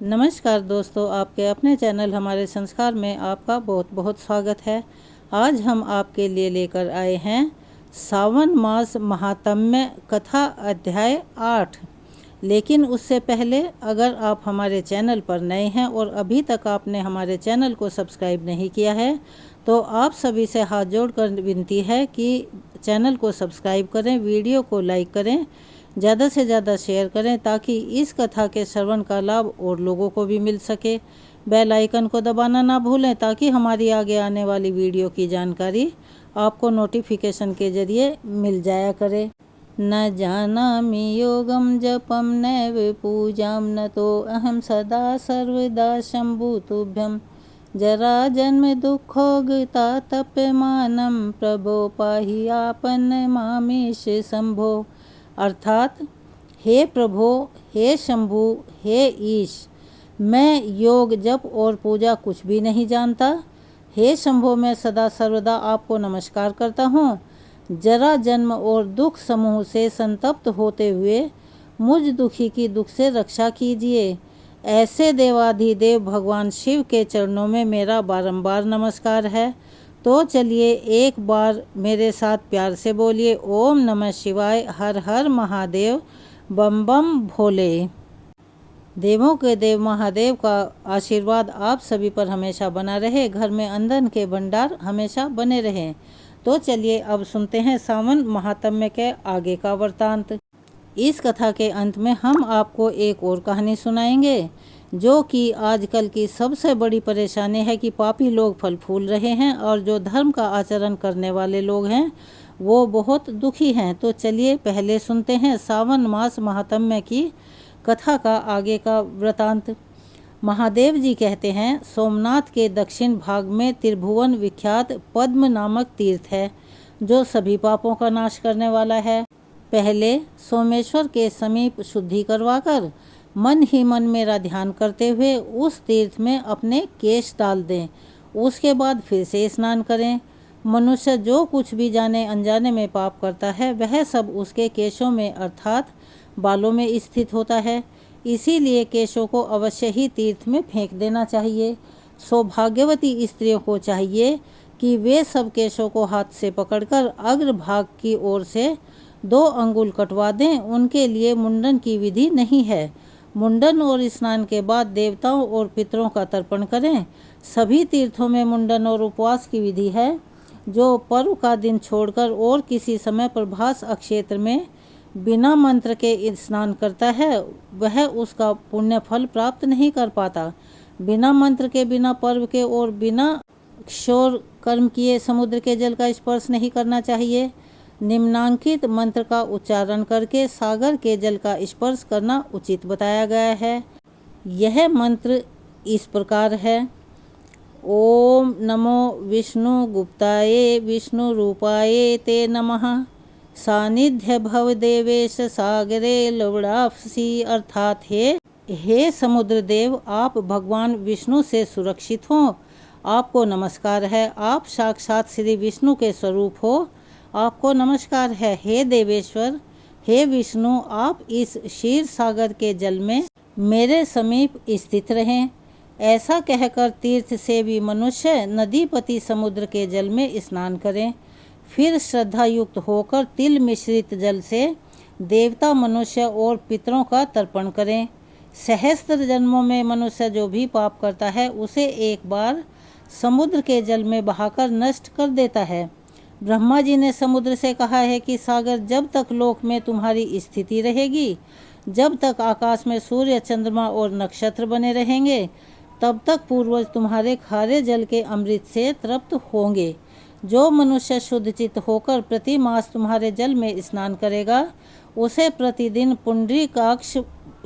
नमस्कार दोस्तों, आपके अपने चैनल हमारे संस्कार में आपका बहुत बहुत स्वागत है। आज हम आपके लिए लेकर आए हैं सावन मास महात्म्य कथा अध्याय 8। लेकिन उससे पहले अगर आप हमारे चैनल पर नए हैं और अभी तक आपने हमारे चैनल को सब्सक्राइब नहीं किया है तो आप सभी से हाथ जोड़कर विनती है कि चैनल को सब्सक्राइब करें, वीडियो को लाइक करें, ज़्यादा से ज़्यादा शेयर करें ताकि इस कथा के श्रवण का लाभ और लोगों को भी मिल सके। बेल आइकन को दबाना ना भूलें ताकि हमारी आगे आने वाली वीडियो की जानकारी आपको नोटिफिकेशन के जरिए मिल जाया करे। न जानामि योगम जपम नैव पूजाम न तो अहम सदा सर्वदा शंभु तुभ्यम जरा जन्म दुखोगता तप्यमानम प्रभो पाहि आपन मामेश शंभो। अर्थात, हे प्रभो, हे शंभु, हे ईश, मैं योग जप और पूजा कुछ भी नहीं जानता। हे शंभो, मैं सदा सर्वदा आपको नमस्कार करता हूँ। जरा जन्म और दुख समूह से संतप्त होते हुए मुझ दुखी की दुख से रक्षा कीजिए। ऐसे देवाधिदेव भगवान शिव के चरणों में मेरा बारंबार नमस्कार है। तो चलिए एक बार मेरे साथ प्यार से बोलिए, ओम नमः शिवाय, हर हर महादेव, बम बम भोले। देवों के देव महादेव का आशीर्वाद आप सभी पर हमेशा बना रहे, घर में अन्न के भंडार हमेशा बने रहें। तो चलिए अब सुनते हैं सावन महात्म्य के आगे का वृतांत। इस कथा के अंत में हम आपको एक और कहानी सुनाएंगे जो कि आजकल की सबसे बड़ी परेशानी है कि पापी लोग फल फूल रहे हैं और जो धर्म का आचरण करने वाले लोग हैं वो बहुत दुखी हैं। तो चलिए पहले सुनते हैं सावन मास महात्म्य की कथा का आगे का वृतांत। महादेव जी कहते हैं, सोमनाथ के दक्षिण भाग में त्रिभुवन विख्यात पद्म नामक तीर्थ है जो सभी पापों का नाश करने वाला है। पहले सोमेश्वर के समीप शुद्धि करवाकर मन ही मन मेरा ध्यान करते हुए उस तीर्थ में अपने केश डाल दें। उसके बाद फिर से स्नान करें। मनुष्य जो कुछ भी जाने अनजाने में पाप करता है वह सब उसके केशों में अर्थात बालों में स्थित होता है। इसीलिए केशों को अवश्य ही तीर्थ में फेंक देना चाहिए। सौभाग्यवती स्त्रियों को चाहिए कि वे सब केशों को हाथ से पकड़कर अग्रभाग की ओर से 2 अंगुल कटवा दें। उनके लिए मुंडन की विधि नहीं है। मुंडन और स्नान के बाद देवताओं और पितरों का तर्पण करें। सभी तीर्थों में मुंडन और उपवास की विधि है। जो पर्व का दिन छोड़कर और किसी समय प्रभास अक्षेत्र में बिना मंत्र के स्नान करता है वह उसका पुण्य फल प्राप्त नहीं कर पाता। बिना मंत्र के, बिना पर्व के और बिना क्षौर कर्म किए समुद्र के जल का स्पर्श नहीं करना चाहिए। निम्नांकित मंत्र का उच्चारण करके सागर के जल का स्पर्श करना उचित बताया गया है। यह मंत्र इस प्रकार है, ओम नमो विष्णु गुप्ताये विष्णु रूपाये ते नमः। सानिध्य भव देवेश सागरे लवड़ाफसी। अर्थात, हे समुद्र देव, आप भगवान विष्णु से सुरक्षित हों। आपको नमस्कार है। आप साक्षात श्री विष्णु के स्वरूप हो। आपको नमस्कार है। हे देवेश्वर, हे विष्णु, आप इस क्षीर सागर के जल में मेरे समीप स्थित रहें। ऐसा कहकर तीर्थ सेवी मनुष्य नदीपति समुद्र के जल में स्नान करें। फिर श्रद्धा युक्त होकर तिल मिश्रित जल से देवता, मनुष्य और पितरों का तर्पण करें। सहस्त्र जन्मों में मनुष्य जो भी पाप करता है उसे एक बार समुद्र के जल में बहाकर नष्ट कर देता है। ब्रह्मा जी ने समुद्र से कहा है कि सागर, जब तक लोक में तुम्हारी स्थिति रहेगी, जब तक आकाश में सूर्य, चंद्रमा और नक्षत्र बने रहेंगे, तब तक पूर्वज तुम्हारे खारे जल के अमृत से तृप्त होंगे। जो मनुष्य शुद्ध चित्त होकर प्रति मास तुम्हारे जल में स्नान करेगा उसे प्रतिदिन पुंडरीकाक्ष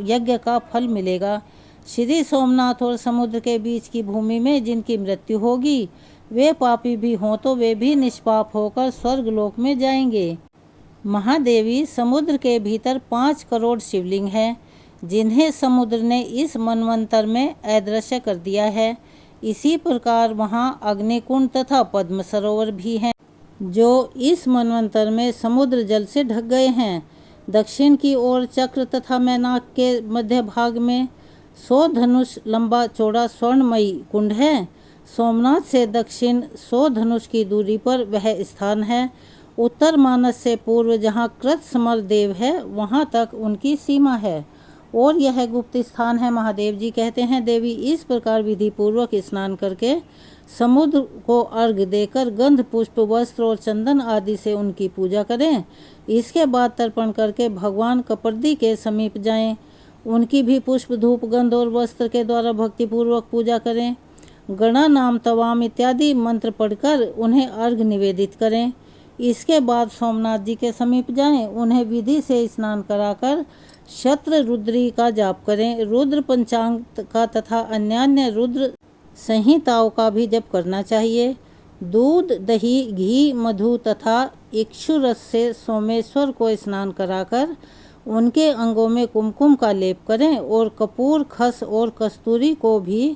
यज्ञ का फल मिलेगा। श्री सोमनाथ और समुद्र के बीच की भूमि में जिनकी मृत्यु होगी वे पापी भी हों तो वे भी निष्पाप होकर स्वर्ग लोक में जाएंगे। महादेवी, समुद्र के भीतर 5 करोड़ शिवलिंग हैं जिन्हें समुद्र ने इस मनवंतर में अदृश्य कर दिया है। इसी प्रकार वहाँ अग्निकुंड तथा पद्म सरोवर भी हैं जो इस मनवंतर में समुद्र जल से ढक गए हैं। दक्षिण की ओर चक्र तथा मैनाक के मध्य भाग में 100 धनुष लंबा चौड़ा स्वर्णमयी कुंड है। सोमनाथ से दक्षिण 100 धनुष की दूरी पर वह स्थान है। उत्तर मानस से पूर्व जहाँ कृतसमर देव है वहाँ तक उनकी सीमा है और यह गुप्त स्थान है। महादेव जी कहते हैं, देवी इस प्रकार विधि पूर्वक स्नान करके समुद्र को अर्घ्य देकर गंध पुष्प वस्त्र और चंदन आदि से उनकी पूजा करें। इसके बाद तर्पण करके भगवान कपर्दी के समीप जाएं। उनकी भी पुष्प धूप गंध और वस्त्र के द्वारा भक्तिपूर्वक पूजा करें। गणा नाम तवाम इत्यादि मंत्र पढ़कर उन्हें अर्घ्य निवेदित करें। इसके बाद सोमनाथ जी के समीप जाएं। उन्हें विधि से स्नान कराकर शत्र रुद्री का जाप करें। रुद्र पंचांग का तथा अन्यान्य रुद्र संहिताओं का भी जप करना चाहिए। दूध, दही, घी, मधु तथा इक्षु रस से सोमेश्वर को स्नान कराकर उनके अंगों में कुमकुम का लेप करें और कपूर, खस और कस्तूरी को भी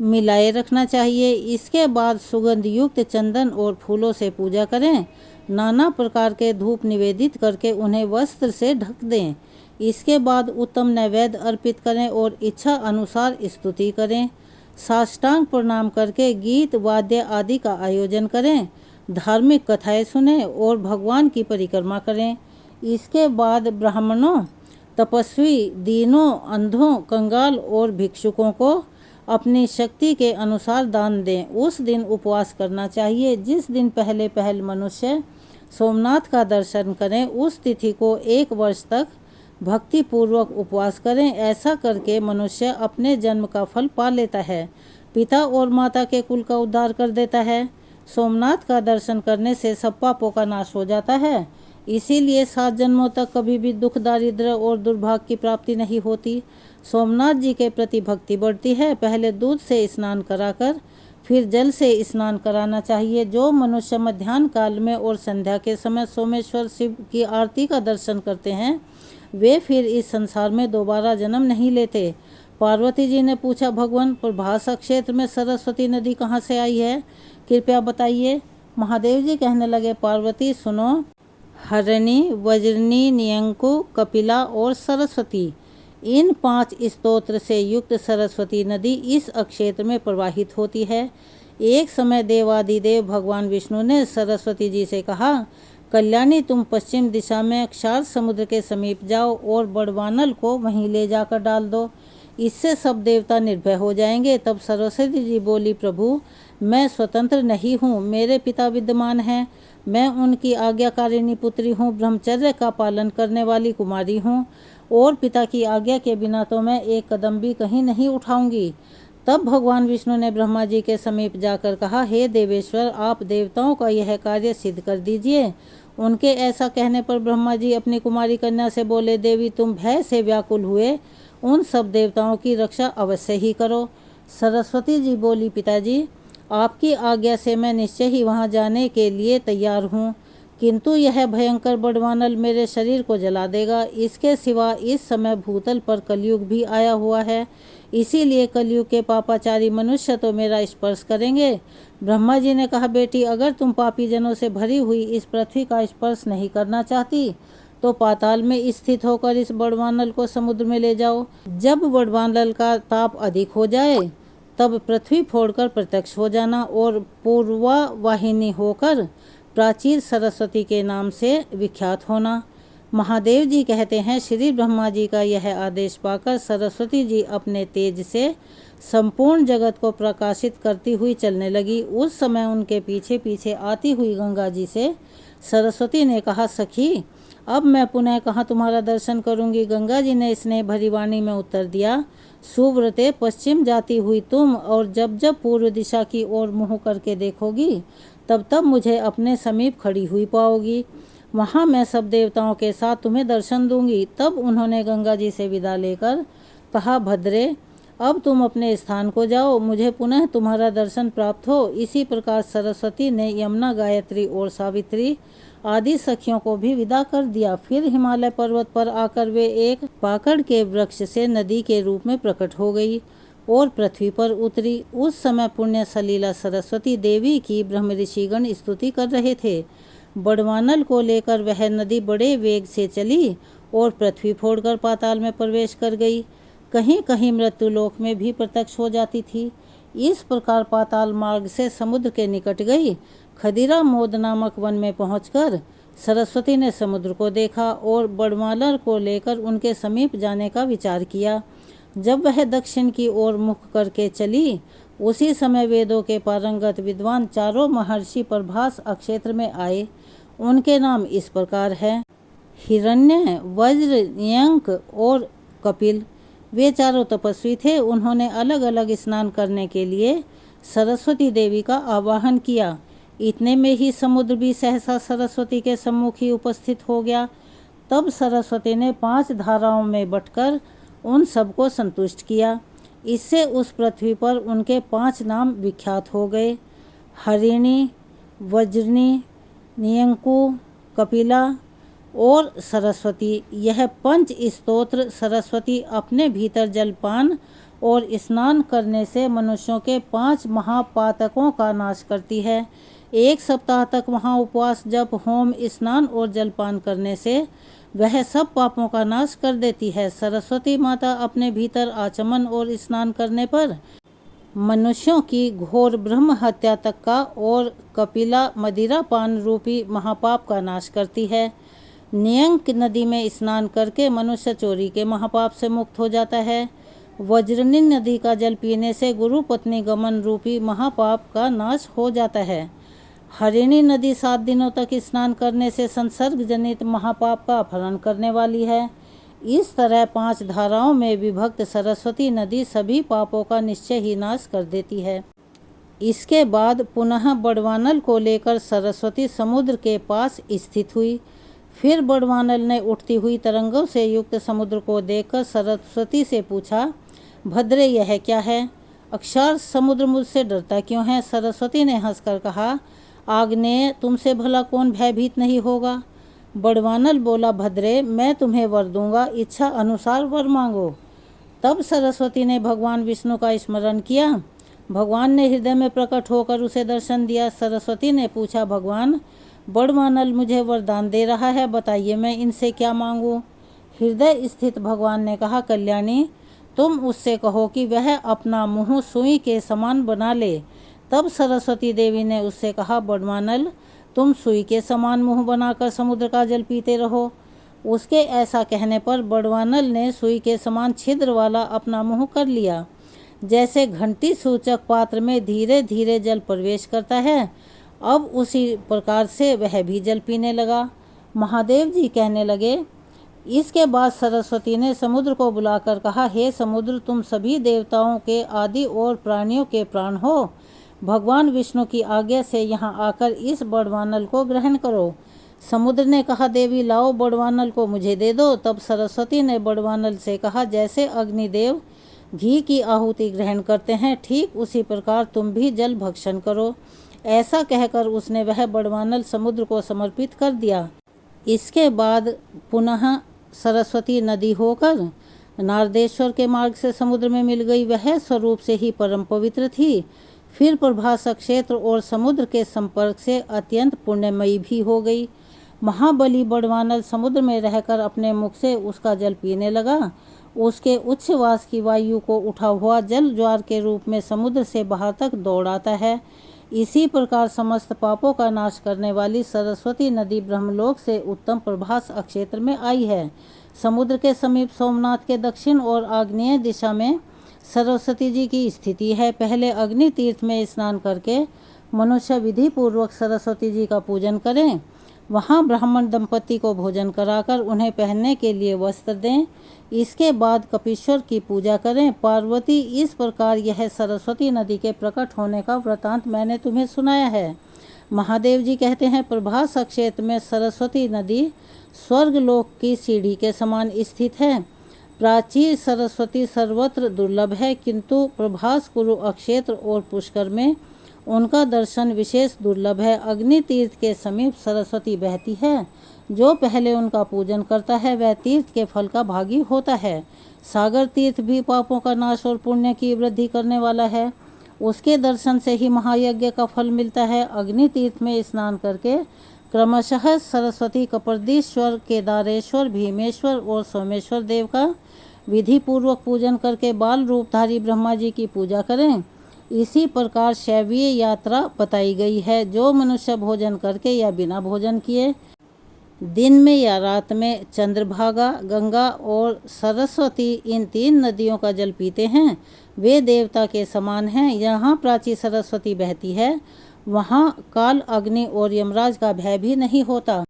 मिलाए रखना चाहिए। इसके बाद सुगंध युक्त चंदन और फूलों से पूजा करें। नाना प्रकार के धूप निवेदित करके उन्हें वस्त्र से ढक दें। इसके बाद उत्तम नैवेद्य अर्पित करें और इच्छा अनुसार स्तुति करें। साष्टांग प्रणाम करके गीत वाद्य आदि का आयोजन करें। धार्मिक कथाएं सुनें और भगवान की परिक्रमा करें। इसके बाद ब्राह्मणों, तपस्वी, दीनों, अंधों, कंगाल और भिक्षुकों को अपनी शक्ति के अनुसार दान दें। उस दिन उपवास करना चाहिए। जिस दिन पहले मनुष्य सोमनाथ का दर्शन करें उस तिथि को 1 वर्ष तक भक्ति पूर्वक उपवास करें। ऐसा करके मनुष्य अपने जन्म का फल पा लेता है, पिता और माता के कुल का उद्धार कर देता है। सोमनाथ का दर्शन करने से सब पापों का नाश हो जाता है। इसीलिए 7 जन्मों तक कभी भी दुख, दारिद्र्य और दुर्भाग्य की प्राप्ति नहीं होती। सोमनाथ जी के प्रति भक्ति बढ़ती है। पहले दूध से स्नान कराकर फिर जल से स्नान कराना चाहिए। जो मनुष्य मध्याह्न काल में और संध्या के समय सोमेश्वर शिव की आरती का दर्शन करते हैं वे फिर इस संसार में दोबारा जन्म नहीं लेते। पार्वती जी ने पूछा, भगवान, प्रभासा क्षेत्र में सरस्वती नदी कहाँ से आई है, कृपया बताइए। महादेव जी कहने लगे, पार्वती सुनो, हरणी, वज्रनी, नियंकु, कपिला और सरस्वती, इन 5 स्तोत्र से युक्त सरस्वती नदी इस अक्षेत्र में प्रवाहित होती है। एक समय देवादिदेव भगवान विष्णु ने सरस्वती जी से कहा, कल्याणी, तुम पश्चिम दिशा में क्षार समुद्र के समीप जाओ और बड़वानल को वहीं ले जाकर डाल दो। इससे सब देवता निर्भय हो जाएंगे। तब सरस्वती जी बोली, प्रभु, मैं स्वतंत्र नहीं हूँ, मेरे पिता विद्यमान हैं। मैं उनकी आज्ञाकारिणी पुत्री हूँ, ब्रह्मचर्य का पालन करने वाली कुमारी हूँ और पिता की आज्ञा के बिना तो मैं एक कदम भी कहीं नहीं उठाऊंगी। तब भगवान विष्णु ने ब्रह्मा जी के समीप जाकर कहा, हे देवेश्वर, आप देवताओं का यह कार्य सिद्ध कर दीजिए। उनके ऐसा कहने पर ब्रह्मा जी अपनी कुमारी कन्या से बोले, देवी, तुम भय से व्याकुल हुए उन सब देवताओं की रक्षा अवश्य ही करो। सरस्वती जी बोली, पिताजी, आपकी आज्ञा से मैं निश्चय ही वहां जाने के लिए तैयार हूँ, किंतु यह भयंकर बड़वानल मेरे शरीर को जला देगा। इसके सिवा इस समय भूतल पर कलयुग भी आया हुआ है, इसीलिए कलयुग के पापाचारी मनुष्य तो मेरा स्पर्श करेंगे। ब्रह्मा जी ने कहा, बेटी, अगर तुम पापी जनों से भरी हुई इस पृथ्वी का स्पर्श नहीं करना चाहती तो पाताल में स्थित होकर इस बड़वानल को समुद्र में ले जाओ। जब बड़वानल का ताप अधिक हो जाए तब पृथ्वी फोड़कर प्रत्यक्ष हो जाना और पूर्वा वाहिनी होकर प्राचीर सरस्वती के नाम से विख्यात होना। महादेव जी कहते हैं, श्री ब्रह्मा जी का यह आदेश पाकर सरस्वती जी अपने तेज से संपूर्ण जगत को प्रकाशित करती हुई चलने लगी। उस समय उनके पीछे पीछे आती हुई गंगा जी से सरस्वती ने कहा, सखी, अब मैं पुनः कहाँ तुम्हारा दर्शन करूंगी। गंगा जी ने स्नेह भरी वाणी में उत्तर दिया, सुव्रते, पश्चिम जाती हुई तुम और जब जब पूर्व दिशा की ओर मुँह करके देखोगी तब तब मुझे अपने समीप खड़ी हुई पाओगी। वहाँ मैं सब देवताओं के साथ तुम्हें दर्शन दूंगी। तब उन्होंने गंगा जी से विदा लेकर कहा, भद्रे, अब तुम अपने स्थान को जाओ, मुझे पुनः तुम्हारा दर्शन प्राप्त हो। इसी प्रकार सरस्वती ने यमुना, गायत्री और सावित्री आदि सखियों को भी विदा कर दिया। फिर हिमालय पर्वत पर आकर वे एक पाकड़ के वृक्ष से नदी के रूप में प्रकट हो गई और पृथ्वी पर उतरी। उस समय पुण्य सलीला सरस्वती देवी की ब्रह्म ऋषिगण स्तुति कर रहे थे। बड़वानल को लेकर वह नदी बड़े वेग से चली और पृथ्वी फोड़कर पाताल में प्रवेश कर गई। कहीं कहीं मृत्युलोक में भी प्रत्यक्ष हो जाती थी। इस प्रकार पाताल मार्ग से समुद्र के निकट गई। खदिरा मोद नामक वन में पहुंचकर सरस्वती ने समुद्र को देखा और बड़मालर को लेकर उनके समीप जाने का विचार किया। जब वह दक्षिण की ओर मुख करके चली, उसी समय वेदों के पारंगत विद्वान चारों महर्षि प्रभास अक्षेत्र में आए। उनके नाम इस प्रकार हैं: हिरण्य, वज्र, यंक और कपिल। वे चारों तपस्वी थे। उन्होंने अलग अलग स्नान करने के लिए सरस्वती देवी का आवाहन किया। इतने में ही समुद्र भी सहसा सरस्वती के सम्मुख ही उपस्थित हो गया। तब सरस्वती ने 5 धाराओं में बंटकर उन सबको संतुष्ट किया। इससे उस पृथ्वी पर उनके 5 नाम विख्यात हो गए: हरिणी, वज्रनी, नियंकु, कपिला और सरस्वती। यह 5 स्तोत्र सरस्वती अपने भीतर जलपान और स्नान करने से मनुष्यों के 5 महापातकों का नाश करती है। 1 सप्ताह तक वहाँ उपवास, जप, होम, स्नान और जलपान करने से वह सब पापों का नाश कर देती है। सरस्वती माता अपने भीतर आचमन और स्नान करने पर मनुष्यों की घोर ब्रह्म हत्या तक का और कपिला मदिरा पान रूपी महापाप का नाश करती है। नियंक नदी में स्नान करके मनुष्य चोरी के महापाप से मुक्त हो जाता है। वज्रनी नदी का जल पीने से गुरु पत्नी गमन रूपी महापाप का नाश हो जाता है। हरिणी नदी 7 दिनों तक स्नान करने से संसर्ग जनित महापाप का अपहरण करने वाली है। इस तरह 5 धाराओं में विभक्त सरस्वती नदी सभी पापों का निश्चय ही नाश कर देती है। इसके बाद पुनः बड़वानल को लेकर सरस्वती समुद्र के पास स्थित हुई। फिर बड़वानल ने उठती हुई तरंगों से युक्त समुद्र को देखकर सरस्वती से पूछा, भद्रे यह क्या है? अक्षर समुद्र मुझसे डरता क्यों है? सरस्वती ने हंसकर कहा, आग्नेय, तुमसे भला कौन भयभीत नहीं होगा? बड़वानल बोला, भद्रे, मैं तुम्हें वर दूंगा, इच्छा अनुसार वर मांगो। तब सरस्वती ने भगवान विष्णु का स्मरण किया। भगवान ने हृदय में प्रकट होकर उसे दर्शन दिया। सरस्वती ने पूछा, भगवान, बड़वानल मुझे वरदान दे रहा है, बताइए मैं इनसे क्या मांगूं? हृदय स्थित भगवान ने कहा, कल्याणी, तुम उससे कहो कि वह अपना मुँह सुई के समान बना ले। तब सरस्वती देवी ने उससे कहा, बड़वानल, तुम सुई के समान मुँह बनाकर समुद्र का जल पीते रहो। उसके ऐसा कहने पर बड़वानल ने सुई के समान छिद्र वाला अपना मुँह कर लिया। जैसे घंटी सूचक पात्र में धीरे धीरे जल प्रवेश करता है, अब उसी प्रकार से वह भी जल पीने लगा। महादेव जी कहने लगे। इसके बाद सरस्वती ने समुद्र को बुलाकर कहा, हे समुद्र, तुम सभी देवताओं के आदि और प्राणियों के प्राण हो। भगवान विष्णु की आज्ञा से यहाँ आकर इस बड़वानल को ग्रहण करो। समुद्र ने कहा, देवी लाओ, बड़वानल को मुझे दे दो। तब सरस्वती ने बड़वानल से कहा, जैसे अग्निदेव घी की आहुति ग्रहण करते हैं, ठीक उसी प्रकार तुम भी जल भक्षण करो। ऐसा कहकर उसने वह बड़वानल समुद्र को समर्पित कर दिया। इसके बाद पुनः सरस्वती नदी होकर नारदेश्वर के मार्ग से समुद्र में मिल गई। वह स्वरूप से ही परम पवित्र थी। फिर प्रभास क्षेत्र और समुद्र के संपर्क से अत्यंत पुण्यमयी भी हो गई। महाबली बड़वानल समुद्र में रहकर अपने मुख से उसका जल पीने लगा। उसके उच्छ्वास की वायु को उठा हुआ जल ज्वार के रूप में समुद्र से बाहर तक दौड़ आता है। इसी प्रकार समस्त पापों का नाश करने वाली सरस्वती नदी ब्रह्मलोक से उत्तम प्रभास क्षेत्र में आई है। समुद्र के समीप सोमनाथ के दक्षिण और आग्नेय दिशा में सरस्वती जी की स्थिति है। पहले अग्नि तीर्थ में स्नान करके मनुष्य विधि पूर्वक सरस्वती जी का पूजन करें। वहाँ ब्राह्मण दंपति को भोजन कराकर उन्हें पहनने के लिए वस्त्र दें। इसके बाद कपीश्वर की पूजा करें। पार्वती, इस प्रकार यह सरस्वती नदी के प्रकट होने का वृतांत मैंने तुम्हें सुनाया है। महादेव जी कहते हैं, प्रभास क्षेत्र में सरस्वती नदी स्वर्गलोक की सीढ़ी के समान स्थित है। प्राचीर सरस्वती सर्वत्र दुर्लभ है, किंतु प्रभास कुरु क्षेत्र और पुष्कर में उनका दर्शन विशेष दुर्लभ है। अग्नि तीर्थ के समीप सरस्वती बहती है। जो पहले उनका पूजन करता है वह तीर्थ के फल का भागी होता है। सागर तीर्थ भी पापों का नाश और पुण्य की वृद्धि करने वाला है। उसके दर्शन से ही महायज्ञ का फल मिलता है। अग्नि तीर्थ में स्नान करके क्रमशः सरस्वती, कपर्दीश्वर, केदारेश्वर, भीमेश्वर और सोमेश्वर देव का विधि पूर्वक पूजन करके बाल रूपधारी ब्रह्मा जी की पूजा करें। इसी प्रकार शैवीय यात्रा बताई गई है, जो मनुष्य भोजन करके या बिना भोजन किए दिन में या रात में चंद्रभागा, गंगा और सरस्वती इन 3 नदियों का जल पीते हैं, वे देवता के समान हैं। यहाँ प्राची सरस्वती बहती है, वहाँ काल, अग्नि और यमराज का भय भी नहीं होता।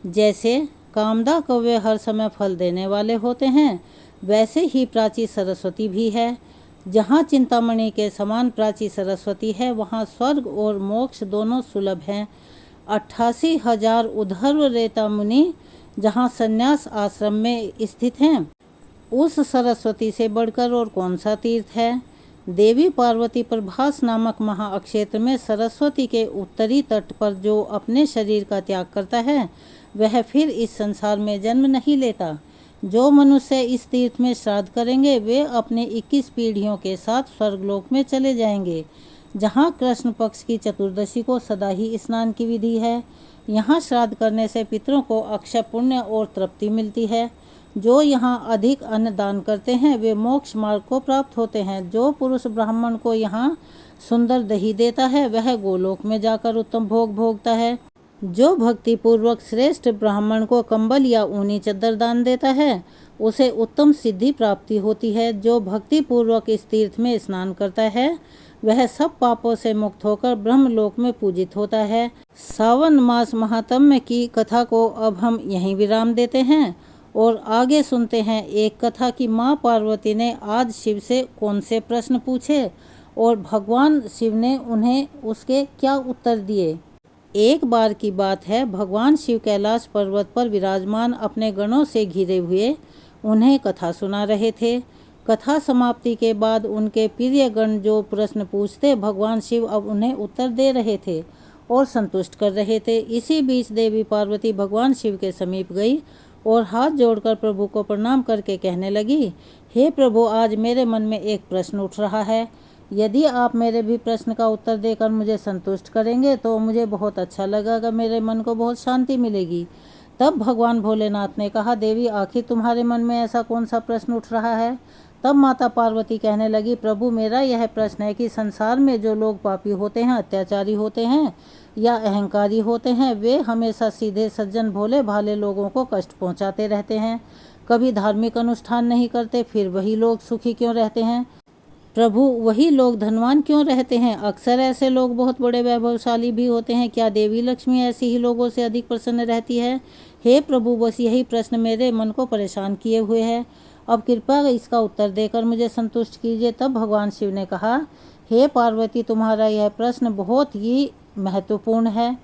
जैसे कामदा कौवे हर समय फल देने वाले होते हैं, वैसे ही प्राची सरस्वती भी है। जहाँ चिंतामणि के समान प्राची सरस्वती है, वहाँ स्वर्ग और मोक्ष दोनों सुलभ हैं। 88,000 उद्धर्व रेता मुनि जहाँ संन्यास आश्रम में स्थित हैं, उस सरस्वती से बढ़कर और कौन सा तीर्थ है। देवी पार्वती प्रभास नामक महाअक्षेत्र में सरस्वती के उत्तरी तट पर जो अपने शरीर का त्याग करता है, वह फिर इस संसार में जन्म नहीं लेता। जो मनुष्य इस तीर्थ में श्राद्ध करेंगे, वे अपने 21 पीढ़ियों के साथ स्वर्गलोक में चले जाएंगे, जहाँ कृष्ण पक्ष की चतुर्दशी को सदा ही स्नान की विधि है। यहाँ श्राद्ध करने से पितरों को अक्षय पुण्य और तृप्ति मिलती है। जो यहाँ अधिक अन्न दान करते हैं, वे मोक्ष मार्ग को प्राप्त होते हैं। जो पुरुष ब्राह्मण को यहाँ सुंदर दही देता है, वह गोलोक में जाकर उत्तम भोग भोगता है। जो भक्ति पूर्वक श्रेष्ठ ब्राह्मण को कंबल या ऊनी चद्दर दान देता है, उसे उत्तम सिद्धि प्राप्ति होती है। जो भक्ति पूर्वक इस तीर्थ में स्नान करता है, वह सब पापों से मुक्त होकर ब्रह्मलोक में पूजित होता है। सावन मास महात्म्य की कथा को अब हम यहीं विराम देते हैं और आगे सुनते हैं एक कथा कि माँ पार्वती ने आज शिव से कौन से प्रश्न पूछे और भगवान शिव ने उन्हें उसके क्या उत्तर दिए। एक बार की बात है, भगवान शिव कैलाश पर्वत पर विराजमान अपने गणों से घिरे हुए उन्हें कथा सुना रहे थे। कथा समाप्ति के बाद उनके प्रिय गण जो प्रश्न पूछते, भगवान शिव अब उन्हें उत्तर दे रहे थे और संतुष्ट कर रहे थे। इसी बीच देवी पार्वती भगवान शिव के समीप गई और हाथ जोड़कर प्रभु को प्रणाम करके कहने लगी, हे प्रभु, आज मेरे मन में एक प्रश्न उठ रहा है। यदि आप मेरे भी प्रश्न का उत्तर देकर मुझे संतुष्ट करेंगे तो मुझे बहुत अच्छा लगेगा, मेरे मन को बहुत शांति मिलेगी। तब भगवान भोलेनाथ ने कहा, देवी, आखिर तुम्हारे मन में ऐसा कौन सा प्रश्न उठ रहा है। तब माता पार्वती कहने लगी, प्रभु, मेरा यह प्रश्न है कि संसार में जो लोग पापी होते हैं, अत्याचारी होते हैं या अहंकारी होते हैं, वे हमेशा सीधे सज्जन भोले भाले लोगों को कष्ट पहुंचाते रहते हैं, कभी धार्मिक अनुष्ठान नहीं करते, फिर वही लोग सुखी क्यों रहते हैं। प्रभु, वही लोग धनवान क्यों रहते हैं। अक्सर ऐसे लोग बहुत बड़े वैभवशाली भी होते हैं, क्या देवी लक्ष्मी ऐसे ही लोगों से अधिक प्रसन्न रहती है। हे प्रभु, बस यही प्रश्न मेरे मन को परेशान किए हुए है, अब कृपया इसका उत्तर देकर मुझे संतुष्ट कीजिए। तब भगवान शिव ने कहा, हे पार्वती, तुम्हारा यह प्रश्न बहुत ही महत्वपूर्ण है,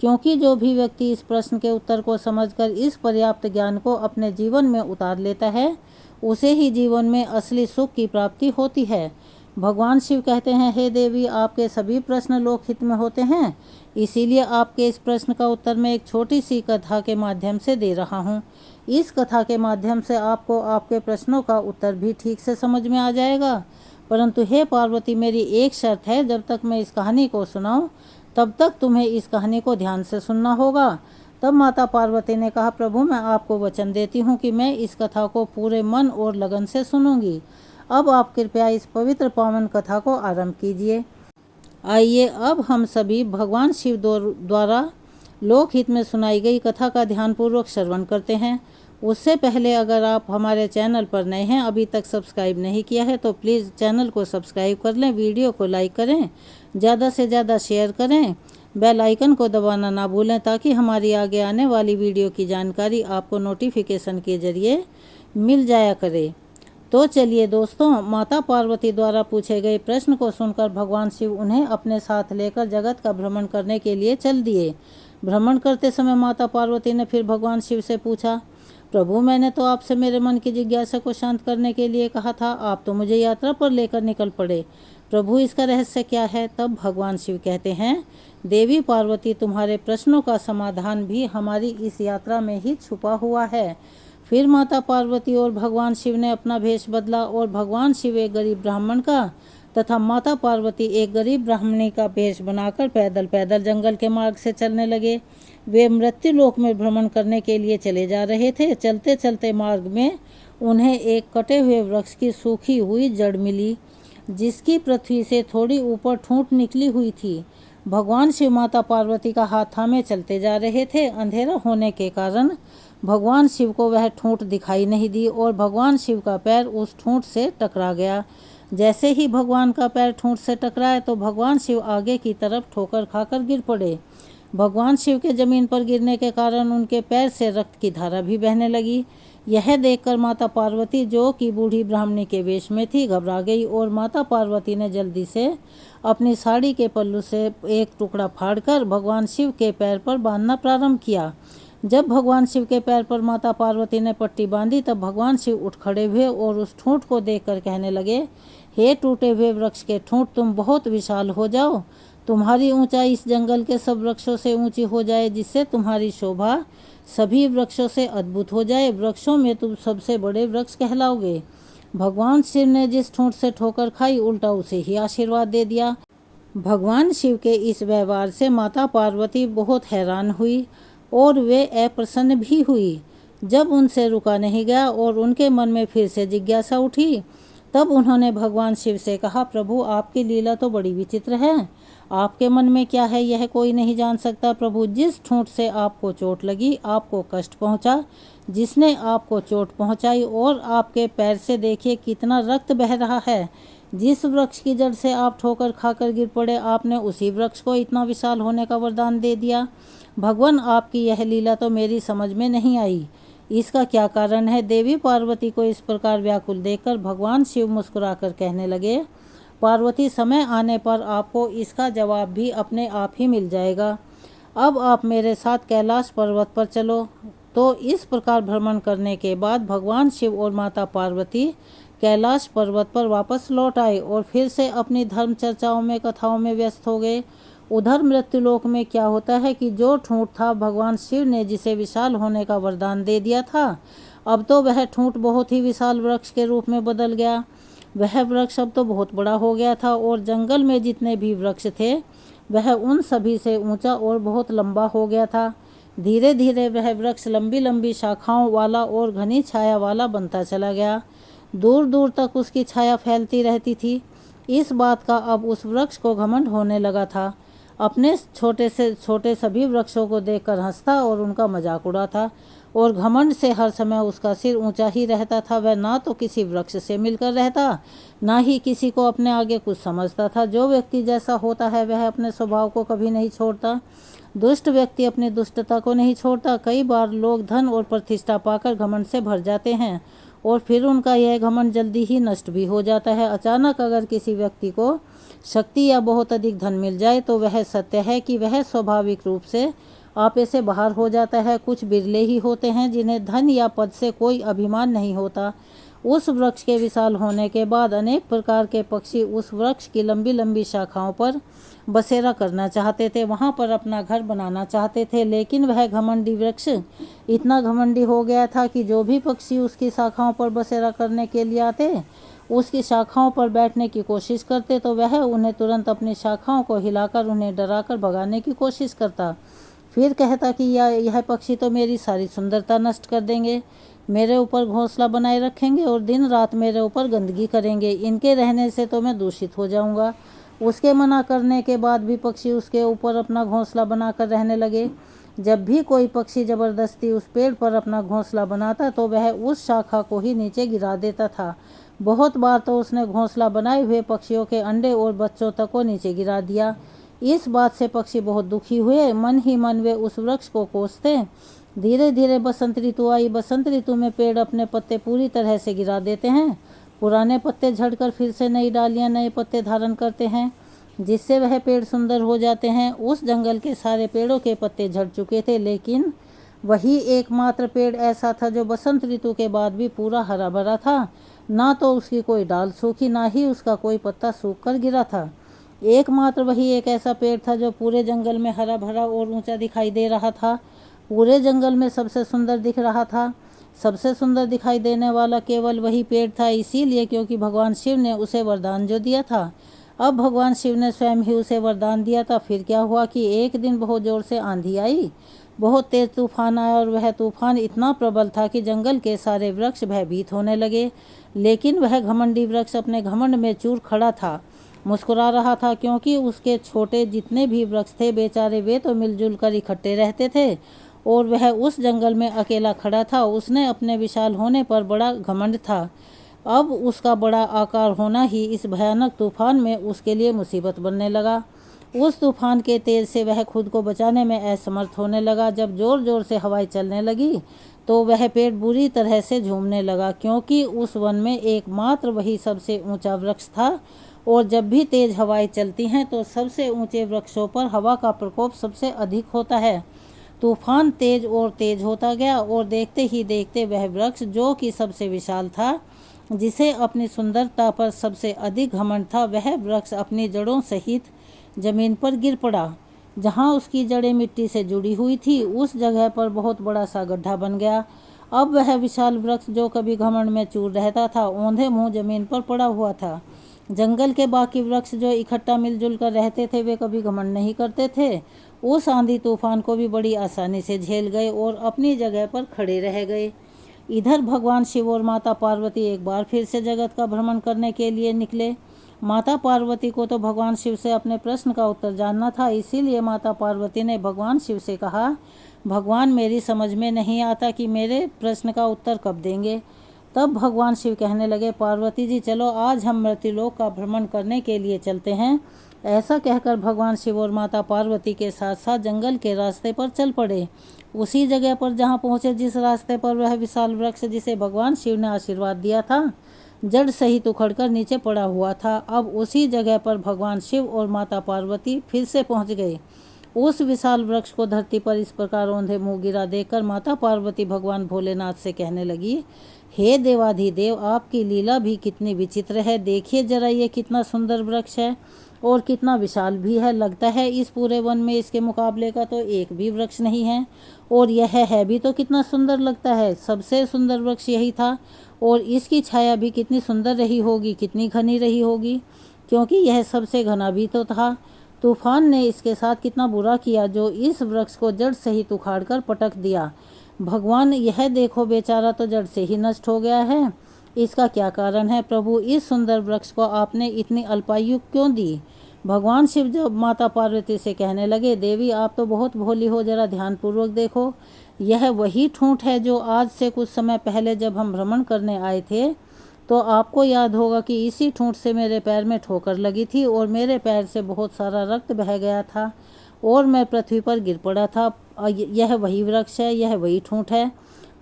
क्योंकि जो भी व्यक्ति इस प्रश्न के उत्तर को समझकर इस पर्याप्त ज्ञान को अपने जीवन में उतार लेता है, उसे ही जीवन में असली सुख की प्राप्ति होती है। भगवान शिव कहते हैं, हे देवी, आपके सभी प्रश्न लोकहित में होते हैं, इसीलिए आपके इस प्रश्न का उत्तर मैं एक छोटी सी कथा के माध्यम से दे रहा हूँ। इस कथा के माध्यम से आपको आपके प्रश्नों का उत्तर भी ठीक से समझ में आ जाएगा। परंतु हे पार्वती, मेरी एक शर्त है, जब तक मैं इस कहानी को सुनाऊं, तब तक तुम्हें इस कहानी को ध्यान से सुनना होगा। तब माता पार्वती ने कहा, प्रभु, मैं आपको वचन देती हूँ कि मैं इस कथा को पूरे मन और लगन से सुनूंगी। अब आप कृपया इस पवित्र पावन कथा को आरंभ कीजिए। आइए अब हम सभी भगवान शिव द्वारा लोकहित में सुनाई गई कथा का ध्यानपूर्वक श्रवण करते हैं। उससे पहले अगर आप हमारे चैनल पर नए हैं, अभी तक सब्सक्राइब नहीं किया है, तो प्लीज़ चैनल को सब्सक्राइब कर लें, वीडियो को लाइक करें, ज़्यादा से ज़्यादा शेयर करें, बेल आइकन को दबाना ना भूलें, ताकि हमारी आगे आने वाली वीडियो की जानकारी आपको नोटिफिकेशन के जरिए मिल जाया करे। तो चलिए दोस्तों, माता पार्वती द्वारा पूछे गए प्रश्न को सुनकर भगवान शिव उन्हें अपने साथ लेकर जगत का भ्रमण करने के लिए चल दिए। भ्रमण करते समय माता पार्वती ने फिर भगवान शिव से पूछा, प्रभु, मैंने तो आपसे मेरे मन की जिज्ञासा को शांत करने के लिए कहा था, आप तो मुझे यात्रा पर लेकर निकल पड़े। प्रभु, इसका रहस्य क्या है। तब भगवान शिव कहते हैं, देवी पार्वती, तुम्हारे प्रश्नों का समाधान भी हमारी इस यात्रा में ही छुपा हुआ है। फिर माता पार्वती और भगवान शिव ने अपना भेष बदला और भगवान शिव एक गरीब ब्राह्मण का तथा माता पार्वती एक गरीब ब्राह्मणी का भेष बनाकर पैदल पैदल जंगल के मार्ग से चलने लगे। वे मृत्यु लोक में भ्रमण करने के लिए चले जा रहे थे। चलते चलते मार्ग में उन्हें एक कटे हुए वृक्ष की सूखी हुई जड़ मिली, जिसकी पृथ्वी से थोड़ी ऊपर ठूंठ निकली हुई थी। भगवान शिव माता पार्वती का हाथ थामे चलते जा रहे थे। अंधेरा होने के कारण भगवान शिव को वह ठूंठ दिखाई नहीं दी और भगवान शिव का पैर उस ठूंठ से टकरा गया। जैसे ही भगवान का पैर ठूंठ से टकराया तो भगवान शिव आगे की तरफ ठोकर खाकर गिर पड़े। भगवान शिव के जमीन पर गिरने के कारण उनके पैर से रक्त की धारा भी बहने लगी। यह देखकर माता पार्वती, जो कि बूढ़ी ब्राह्मणी के वेश में थी, घबरा गई और माता पार्वती ने जल्दी से अपनी साड़ी के पल्लू से एक टुकड़ा फाड़कर भगवान शिव के पैर पर बांधना प्रारंभ किया। जब भगवान शिव के पैर पर माता पार्वती ने पट्टी बांधी तब भगवान शिव उठ खड़े हुए और उस ठूंठ को देखकर कहने लगे, हे टूटे हुए वृक्ष के ठूंठ, तुम बहुत विशाल हो जाओ। तुम्हारी ऊंचाई इस जंगल के सब वृक्षों से ऊंची हो जाए, जिससे तुम्हारी शोभा सभी वृक्षों से अद्भुत हो जाए। वृक्षों में तुम सबसे बड़े वृक्ष कहलाओगे। भगवान शिव ने जिस ठूंठ से ठोकर खाई, उल्टा उसे ही आशीर्वाद दे दिया। भगवान शिव के इस व्यवहार से माता पार्वती बहुत हैरान हुई और वे अप्रसन्न भी हुई। जब उनसे रुका नहीं गया और उनके मन में फिर से जिज्ञासा उठी, तब उन्होंने भगवान शिव से कहा, प्रभु, आपकी लीला तो बड़ी विचित्र है। आपके मन में क्या है यह कोई नहीं जान सकता। प्रभु, जिस ठूंठ से आपको चोट लगी, आपको कष्ट पहुंचा, जिसने आपको चोट पहुंचाई, और आपके पैर से देखिए कितना रक्त बह रहा है। जिस वृक्ष की जड़ से आप ठोकर खाकर गिर पड़े, आपने उसी वृक्ष को इतना विशाल होने का वरदान दे दिया। भगवान, आपकी यह लीला तो मेरी समझ में नहीं आई। इसका क्या कारण है? देवी पार्वती को इस प्रकार व्याकुल देखकर भगवान शिव मुस्कुराकर कहने लगे, पार्वती, समय आने पर आपको इसका जवाब भी अपने आप ही मिल जाएगा। अब आप मेरे साथ कैलाश पर्वत पर चलो। तो इस प्रकार भ्रमण करने के बाद भगवान शिव और माता पार्वती कैलाश पर्वत पर वापस लौट आए और फिर से अपनी धर्म चर्चाओं में, कथाओं में व्यस्त हो गए। उधर मृत्युलोक में क्या होता है कि जो ठूंठ था भगवान शिव ने जिसे विशाल होने का वरदान दे दिया था, अब तो वह ठूंठ बहुत ही विशाल वृक्ष के रूप में बदल गया। वह वृक्ष अब तो बहुत बड़ा हो गया था और जंगल में जितने भी वृक्ष थे वह उन सभी से ऊंचा और बहुत लंबा हो गया था। धीरे धीरे वह वृक्ष लंबी लंबी शाखाओं वाला और घनी छाया वाला बनता चला गया। दूर दूर तक उसकी छाया फैलती रहती थी। इस बात का अब उस वृक्ष को घमंड होने लगा था। अपने छोटे से छोटे सभी वृक्षों को देखकर हंसता और उनका मजाक उड़ाता और घमंड से हर समय उसका सिर ऊंचा ही रहता था। वह ना तो किसी वृक्ष से मिलकर रहता, ना ही किसी को अपने आगे कुछ समझता था। जो व्यक्ति जैसा होता है वह अपने स्वभाव को कभी नहीं छोड़ता। दुष्ट व्यक्ति अपनी दुष्टता को नहीं छोड़ता। कई बार लोग धन और प्रतिष्ठा पाकर घमंड से भर जाते हैं और फिर उनका यह घमंड जल्दी ही नष्ट भी हो जाता है। अचानक अगर किसी व्यक्ति को शक्ति या बहुत अधिक धन मिल जाए तो वह सत्य है कि वह स्वाभाविक रूप से आपे से बाहर हो जाता है। कुछ बिरले ही होते हैं जिन्हें धन या पद से कोई अभिमान नहीं होता। उस वृक्ष के विशाल होने के बाद अनेक प्रकार के पक्षी उस वृक्ष की लंबी लंबी शाखाओं पर बसेरा करना चाहते थे, वहां पर अपना घर बनाना चाहते थे। लेकिन वह घमंडी वृक्ष इतना घमंडी हो गया था कि जो भी पक्षी उसकी शाखाओं पर बसेरा करने के लिए आते, उसकी शाखाओं पर बैठने की कोशिश करते, तो वह उन्हें तुरंत अपनी शाखाओं को हिलाकर उन्हें डराकर भगाने की कोशिश करता। फिर कहता कि यह पक्षी तो मेरी सारी सुंदरता नष्ट कर देंगे, मेरे ऊपर घोंसला बनाए रखेंगे और दिन रात मेरे ऊपर गंदगी करेंगे। इनके रहने से तो मैं दूषित हो जाऊंगा। उसके मना करने के बाद भी पक्षी उसके ऊपर अपना घोंसला बनाकर रहने लगे। जब भी कोई पक्षी ज़बरदस्ती उस पेड़ पर अपना घोंसला बनाता तो वह उस शाखा को ही नीचे गिरा देता था। बहुत बार तो उसने घोंसला बनाए हुए पक्षियों के अंडे और बच्चों तक को नीचे गिरा दिया। इस बात से पक्षी बहुत दुखी हुए। मन ही मन वे उस वृक्ष को कोसते। धीरे धीरे बसंत ऋतु आई। बसंत ऋतु में पेड़ अपने पत्ते पूरी तरह से गिरा देते हैं। पुराने पत्ते झड़कर फिर से नई डालियां, नए पत्ते धारण करते हैं, जिससे वह पेड़ सुंदर हो जाते हैं। उस जंगल के सारे पेड़ों के पत्ते झड़ चुके थे, लेकिन वही एकमात्र पेड़ ऐसा था जो बसंत ऋतु के बाद भी पूरा हरा भरा था। ना तो उसकी कोई डाल सूखी, ना ही उसका कोई पत्ता सूख कर गिरा था। एकमात्र वही एक ऐसा पेड़ था जो पूरे जंगल में हरा भरा और ऊंचा दिखाई दे रहा था। पूरे जंगल में सबसे सुंदर दिख रहा था। सबसे सुंदर दिखाई देने वाला केवल वही पेड़ था, इसीलिए क्योंकि भगवान शिव ने उसे वरदान जो दिया था। अब भगवान शिव ने स्वयं ही उसे वरदान दिया था। फिर क्या हुआ कि एक दिन बहुत जोर से आंधी आई, बहुत तेज तूफान आया और वह तूफान इतना प्रबल था कि जंगल के सारे वृक्ष भयभीत होने लगे। लेकिन वह घमंडी वृक्ष अपने घमंड में चूर खड़ा था, मुस्कुरा रहा था, क्योंकि उसके छोटे जितने भी वृक्ष थे बेचारे वे तो मिलजुल कर इकट्ठे रहते थे और वह उस जंगल में अकेला खड़ा था। उसने अपने विशाल होने पर बड़ा घमंड था। अब उसका बड़ा आकार होना ही इस भयानक तूफान में उसके लिए मुसीबत बनने लगा। उस तूफान के तेज से वह खुद को बचाने में असमर्थ होने लगा। जब जोर जोर से हवाएं चलने लगी तो वह पेड़ बुरी तरह से झूमने लगा, क्योंकि उस वन में एकमात्र वही सबसे ऊंचा वृक्ष था और जब भी तेज हवाएं चलती हैं तो सबसे ऊंचे वृक्षों पर हवा का प्रकोप सबसे अधिक होता है। तूफान तेज और तेज होता गया और देखते ही देखते वह वृक्ष जो कि सबसे विशाल था, जिसे अपनी सुंदरता पर सबसे अधिक घमंड था, वह वृक्ष अपनी जड़ों सहित जमीन पर गिर पड़ा। जहाँ उसकी जड़ें मिट्टी से जुड़ी हुई थी उस जगह पर बहुत बड़ा सा गड्ढा बन गया। अब वह विशाल वृक्ष जो कभी घमंड में चूर रहता था औंधे मुंह जमीन पर पड़ा हुआ था। जंगल के बाकी वृक्ष जो इकट्ठा मिलजुल कर रहते थे वे कभी घमंड नहीं करते थे। उस आंधी तूफान को भी बड़ी आसानी से झेल गए और अपनी जगह पर खड़े रह गए। इधर भगवान शिव और माता पार्वती एक बार फिर से जगत का भ्रमण करने के लिए निकले। माता पार्वती को तो भगवान शिव से अपने प्रश्न का उत्तर जानना था, इसीलिए माता पार्वती ने भगवान शिव से कहा, भगवान मेरी समझ में नहीं आता कि मेरे प्रश्न का उत्तर कब देंगे। तब भगवान शिव कहने लगे, पार्वती जी चलो आज हम मृत्युलोक का भ्रमण करने के लिए चलते हैं। ऐसा कहकर भगवान शिव और माता पार्वती के साथ साथ जंगल के रास्ते पर चल पड़े। उसी जगह पर जहाँ पहुँचे जिस रास्ते पर वह विशाल वृक्ष जिसे भगवान शिव ने आशीर्वाद दिया था जड़ सहित उखड़कर नीचे पड़ा हुआ था, अब उसी जगह पर भगवान शिव और माता पार्वती फिर से पहुँच गए। उस विशाल वृक्ष को धरती पर इस प्रकार औंधे मुँह गिरा देखकर माता पार्वती भगवान भोलेनाथ से कहने लगी, हे देवाधिदेव, आपकी लीला भी कितनी विचित्र है। देखिए जरा ये कितना सुंदर वृक्ष है और कितना विशाल भी है। लगता है इस पूरे वन में इसके मुकाबले का तो एक भी वृक्ष नहीं है। और यह है भी तो कितना सुंदर लगता है। सबसे सुंदर वृक्ष यही था और इसकी छाया भी कितनी सुंदर रही होगी, कितनी घनी रही होगी, क्योंकि यह सबसे घना भी तो था। तूफान ने इसके साथ कितना बुरा किया जो इस वृक्ष को जड़ सहित उखाड़कर पटक दिया। भगवान यह देखो बेचारा तो जड़ से ही नष्ट हो गया है। इसका क्या कारण है प्रभु? इस सुंदर वृक्ष को आपने इतनी अल्पायु क्यों दी? भगवान शिव जब माता पार्वती से कहने लगे, देवी आप तो बहुत भोली हो, जरा ध्यानपूर्वक देखो। यह वही ठूंठ है जो आज से कुछ समय पहले जब हम भ्रमण करने आए थे तो आपको याद होगा कि इसी ठूंठ से मेरे पैर में ठोकर लगी थी और मेरे पैर से बहुत सारा रक्त बह गया था और मैं पृथ्वी पर गिर पड़ा था। यह वही वृक्ष है, यह वही ठूंठ है।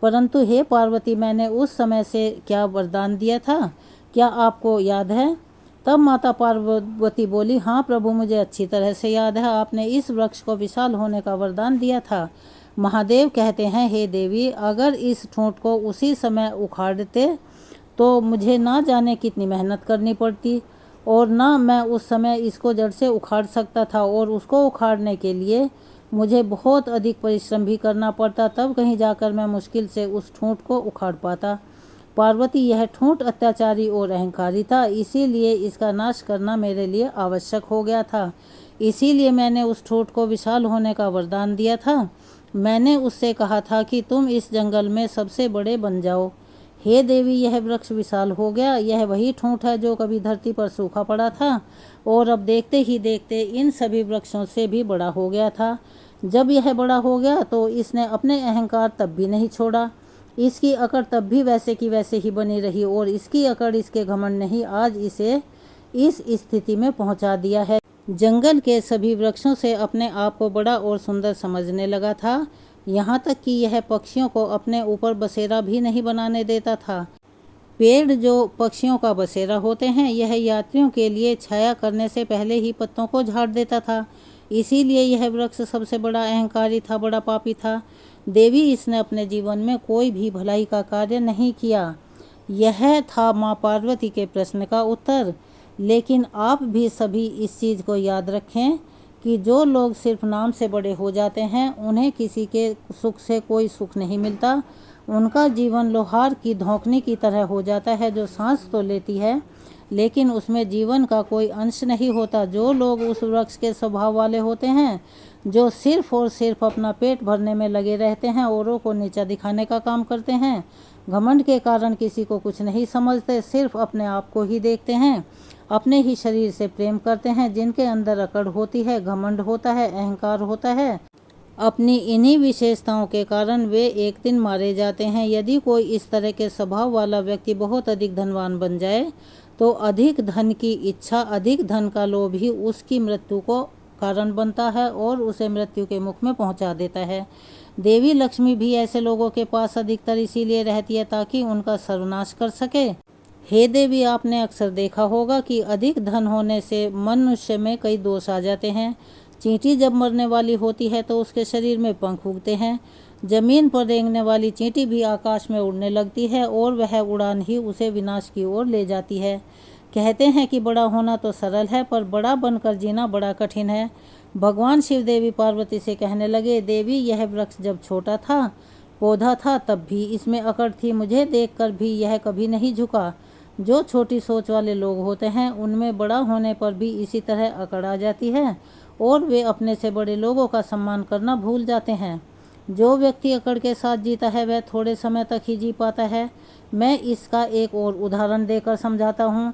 परंतु हे पार्वती, मैंने उस समय से क्या वरदान दिया था, क्या आपको याद है? तब माता पार्वती बोली, हाँ प्रभु, मुझे अच्छी तरह से याद है। आपने इस वृक्ष को विशाल होने का वरदान दिया था। महादेव कहते हैं, हे देवी, अगर इस ठूंठ को उसी समय उखाड़ते तो मुझे ना जाने कितनी मेहनत करनी पड़ती और ना मैं उस समय इसको जड़ से उखाड़ सकता था और उसको उखाड़ने के लिए मुझे बहुत अधिक परिश्रम भी करना पड़ता, तब कहीं जाकर मैं मुश्किल से उस ठूंठ को उखाड़ पाता। पार्वती, यह ठूंठ अत्याचारी और अहंकारी था, इसीलिए इसका नाश करना मेरे लिए आवश्यक हो गया था। इसीलिए मैंने उस ठूंठ को विशाल होने का वरदान दिया था। मैंने उससे कहा था कि तुम इस जंगल में सबसे बड़े बन जाओ। हे देवी, यह वृक्ष विशाल हो गया। यह वही ठूंठ है जो कभी धरती पर सूखा पड़ा था और अब देखते ही देखते इन सभी वृक्षों से भी बड़ा हो गया था। जब यह बड़ा हो गया तो इसने अपने अहंकार तब भी नहीं छोड़ा। इसकी अकड़ तब भी वैसे की वैसे ही बनी रही और इसकी अकड़, इसके घमंड ने ही आज इसे इस स्थिति में पहुंचा दिया है। जंगल के सभी वृक्षों से अपने आप को बड़ा और सुंदर समझने लगा था, यहाँ तक कि यह पक्षियों को अपने ऊपर बसेरा भी नहीं बनाने देता था। पेड़ जो पक्षियों का बसेरा होते हैं, यह यात्रियों के लिए छाया करने से पहले ही पत्तों को झाड़ देता था। इसीलिए यह वृक्ष सबसे बड़ा अहंकारी था, बड़ा पापी था। देवी, इसने अपने जीवन में कोई भी भलाई का कार्य नहीं किया। यह था माँ पार्वती के प्रश्न का उत्तर। लेकिन आप भी सभी इस चीज़ को याद रखें कि जो लोग सिर्फ नाम से बड़े हो जाते हैं, उन्हें किसी के सुख से कोई सुख नहीं मिलता। उनका जीवन लोहार की धौंकनी की तरह हो जाता है जो सांस तो लेती है लेकिन उसमें जीवन का कोई अंश नहीं होता। जो लोग उस वृक्ष के स्वभाव वाले होते हैं, जो सिर्फ और सिर्फ अपना पेट भरने में लगे रहते हैं, औरों को नीचा दिखाने का काम करते हैं, घमंड के कारण किसी को कुछ नहीं समझते, सिर्फ अपने आप को ही देखते हैं, अपने ही शरीर से प्रेम करते हैं, जिनके अंदर अकड़ होती है, घमंड होता है, अहंकार होता है, अपनी इन्हीं विशेषताओं के कारण वे एक दिन मारे जाते हैं। यदि कोई इस तरह के स्वभाव वाला व्यक्ति बहुत अधिक धनवान बन जाए तो अधिक धन की इच्छा, अधिक धन का लोभ ही उसकी मृत्यु को कारण बनता है और उसे मृत्यु के मुख में पहुंचा देता है। देवी लक्ष्मी भी ऐसे लोगों के पास अधिकतर इसीलिए रहती है ताकि उनका सर्वनाश कर सके। हे देवी, आपने अक्सर देखा होगा कि अधिक धन होने से मनुष्य में कई दोष आ जाते हैं। चींटी जब मरने वाली होती है तो उसके शरीर में पंख उगते हैं। जमीन पर रेंगने वाली चींटी भी आकाश में उड़ने लगती है और वह उड़ान ही उसे विनाश की ओर ले जाती है। कहते हैं कि बड़ा होना तो सरल है, पर बड़ा बनकर जीना बड़ा कठिन है। भगवान शिव देवी पार्वती से कहने लगे, देवी, यह वृक्ष जब छोटा था, पौधा था, तब भी इसमें अकड़ थी। मुझे देखकर भी यह कभी नहीं झुका। जो छोटी सोच वाले लोग होते हैं, उनमें बड़ा होने पर भी इसी तरह अकड़ आ जाती है और वे अपने से बड़े लोगों का सम्मान करना भूल जाते हैं। जो व्यक्ति अकड़ के साथ जीता है वह थोड़े समय तक ही जी पाता है। मैं इसका एक और उदाहरण देकर समझाता हूँ।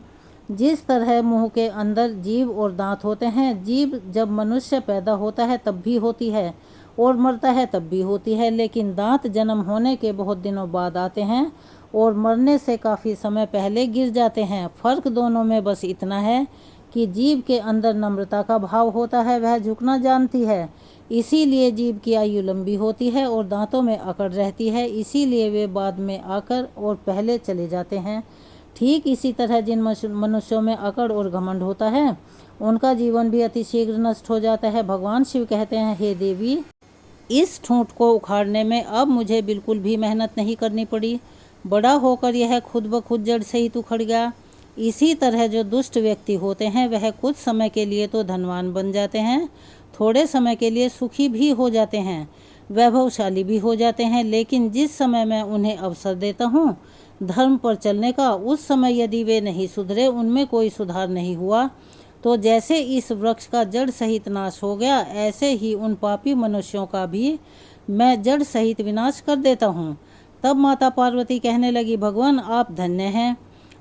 जिस तरह मुंह के अंदर जीभ और दांत होते हैं, जीभ जब मनुष्य पैदा होता है तब भी होती है और मरता है तब भी होती है, लेकिन दांत जन्म होने के बहुत दिनों बाद आते हैं और मरने से काफ़ी समय पहले गिर जाते हैं। फर्क दोनों में बस इतना है कि जीभ के अंदर नम्रता का भाव होता है, वह झुकना जानती है, इसीलिए जीभ की आयु लंबी होती है, और दांतों में अकड़ रहती है, इसीलिए वे बाद में आकर और पहले चले जाते हैं। ठीक इसी तरह जिन मनुष्यों में अकड़ और घमंड होता है, उनका जीवन भी अतिशीघ्र नष्ट हो जाता है। भगवान शिव कहते हैं, हे देवी, इस ठूंठ को उखाड़ने में अब मुझे बिल्कुल भी मेहनत नहीं करनी पड़ी। बड़ा होकर यह खुद ब खुद जड़ सहित उखड़ गया। इसी तरह जो दुष्ट व्यक्ति होते हैं वह कुछ समय के लिए तो धनवान बन जाते हैं, थोड़े समय के लिए सुखी भी हो जाते हैं, वैभवशाली भी हो जाते हैं, लेकिन जिस समय मैं उन्हें अवसर देता हूँ धर्म पर चलने का, उस समय यदि वे नहीं सुधरे, उनमें कोई सुधार नहीं हुआ, तो जैसे इस वृक्ष का जड़ सहित नाश हो गया, ऐसे ही उन पापी मनुष्यों का भी मैं जड़ सहित विनाश कर देता हूँ। तब माता पार्वती कहने लगी, भगवान, आप धन्य हैं,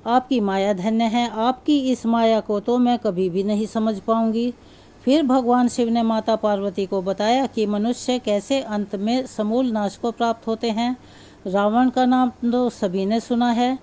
आपकी माया धन्य है, आपकी इस माया को तो मैं कभी भी नहीं समझ पाऊंगी। फिर भगवान शिव ने माता पार्वती को बताया कि मनुष्य कैसे अंत में समूल नाश को प्राप्त होते हैं। रावण का नाम तो सभी ने सुना है।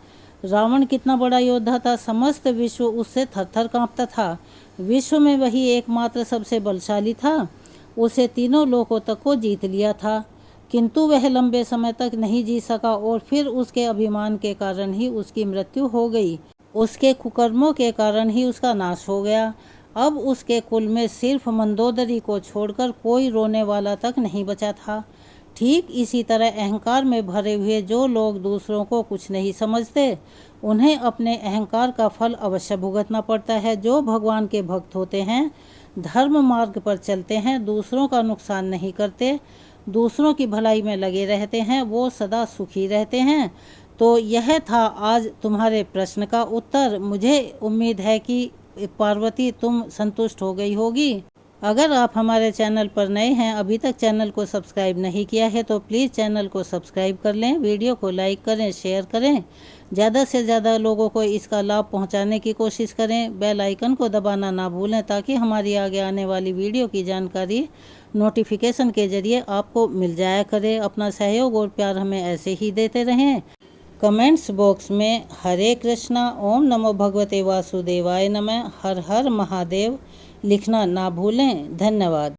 रावण कितना बड़ा योद्धा था, समस्त विश्व उससे थर-थर कांपता था। विश्व में वही एकमात्र सबसे बलशाली था, उसे तीनों लोकों तक को जीत लिया था, किंतु वह लंबे समय तक नहीं जी सका और फिर उसके अभिमान के कारण ही उसकी मृत्यु हो गई, उसके कुकर्मों के कारण ही उसका नाश हो गया। अब उसके कुल में सिर्फ मंदोदरी को छोड़कर कोई रोने वाला तक नहीं बचा था। ठीक इसी तरह अहंकार में भरे हुए जो लोग दूसरों को कुछ नहीं समझते, उन्हें अपने अहंकार का फल अवश्य भुगतना पड़ता है। जो भगवान के भक्त होते हैं, धर्म मार्ग पर चलते हैं, दूसरों का नुकसान नहीं करते, दूसरों की भलाई में लगे रहते हैं, वो सदा सुखी रहते हैं। तो यह था आज तुम्हारे प्रश्न का उत्तर। मुझे उम्मीद है कि पार्वती तुम संतुष्ट हो गई होगी। अगर आप हमारे चैनल पर नए हैं, अभी तक चैनल को सब्सक्राइब नहीं किया है, तो प्लीज़ चैनल को सब्सक्राइब कर लें, वीडियो को लाइक करें, शेयर करें, ज़्यादा से ज़्यादा लोगों को इसका लाभ पहुंचाने की कोशिश करें। बेल आइकन को दबाना ना भूलें ताकि हमारी आगे आने वाली वीडियो की जानकारी नोटिफिकेशन के जरिए आपको मिल जाया करे। अपना सहयोग और प्यार हमें ऐसे ही देते रहें। कमेंट्स बॉक्स में हरे कृष्णा, ओम नमो भगवते वासुदेवाय नमः, हर हर महादेव लिखना ना भूलें। धन्यवाद।